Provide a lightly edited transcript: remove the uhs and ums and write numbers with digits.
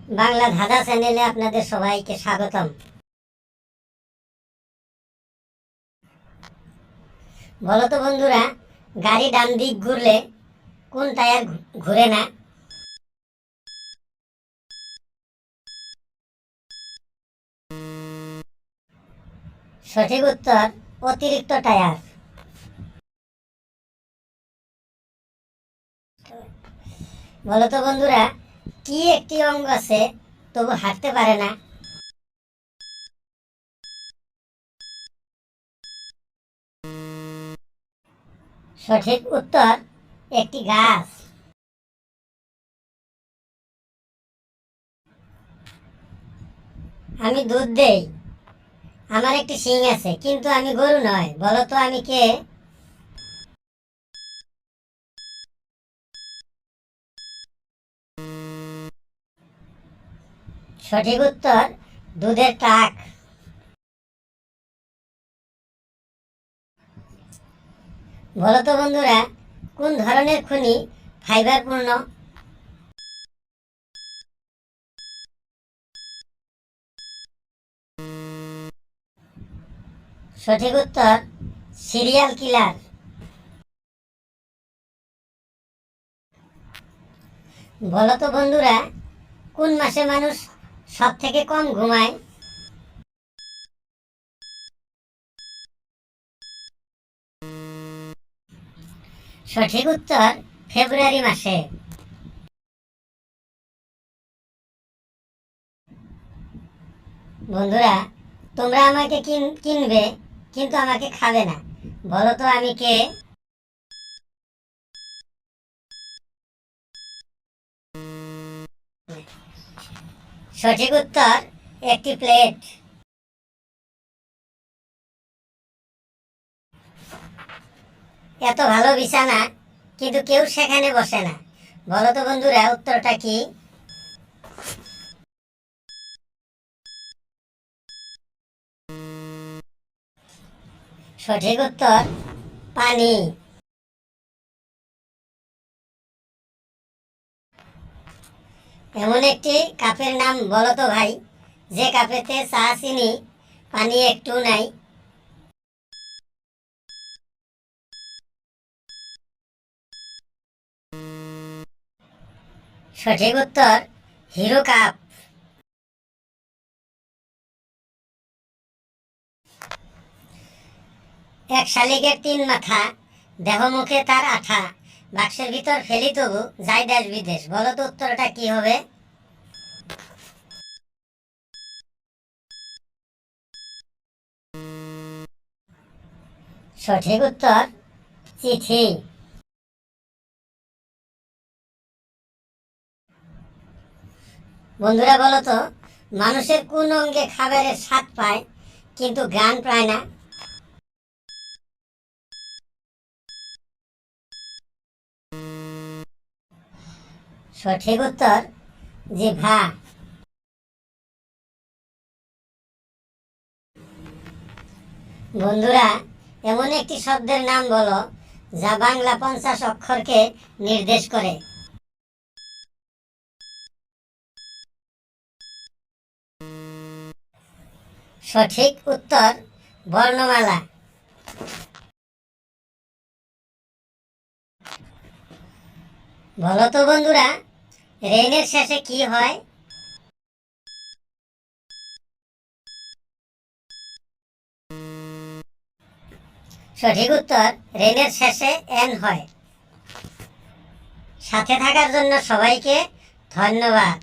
বাংলা ধাঁধা চ্যানেলে আপনাদের সবাইকে স্বাগতম। বলো তো বন্ধুরা, গাড়ি ডান দিক ঘুরলে কোন টায়ার ঘুরে না? সঠিক উত্তর অতিরিক্ত টায়ার। বলো তো বন্ধুরা, কি একটি অঙ্গ আছে তবু হাঁটতে পারে না? সঠিক উত্তর একটি গাছ। আমি দুধ দেই, আমার একটি শিং আছে, কিন্তু আমি গরু নয়। বলো তো আমি কে? সঠিক উত্তর দুধের ট্রাক। বলো তো বন্ধুরা, কোন ধরনের খনি ফাইবারপূর্ণ? সঠিক উত্তর সিরিয়াল কিলার। বলো তো বন্ধুরা, কোন মাসে মানুষ সব থেকে কম ঘুমায়? সঠিক উত্তর ফেব্রুয়ারি মাসে। বন্ধুরা, তোমরা আমাকে কিনবে কিন্তু আমাকে খাবে না। বলো তো আমি কে? সঠিক উত্তর একটি প্লেট। এত ভালো বিছানা, কিন্তু কেউ সেখানে বসে না। বলো তো বন্ধুরা, উত্তরটা কি? সঠিক উত্তর পানি। এমন একটি কাপের নাম বলো তো ভাই, যে কাপেতে চা চিনি পানি একটু নাই? সঠিক উত্তর হিরো কাপ। এক শালিকের তিন মাথা, দেহ মুখে তার আঠা, বাক্সের ভিতর ফেলি তবু যাই দেশ বিদেশ। বলো তো উত্তরটা কি হবে? সঠিক উত্তর চিঠি। বন্ধুরা বলো তো, মানুষের কোন অঙ্গে খাবারের স্বাদ পায় কিন্তু ঘ্রাণ পায় না? সঠিক উত্তর জিহ্বা। বন্ধুরা, এমন একটি শব্দের নাম বলো যা বাংলা 50 অক্ষরকে নির্দেশ করে? সঠিক উত্তর বর্ণমালা। বলো তো বন্ধুরা, রেনের শেষে কি হয়? সঠিক উত্তর রেনের শেষে এন হয়। সাথে থাকার জন্য সবাইকে ধন্যবাদ।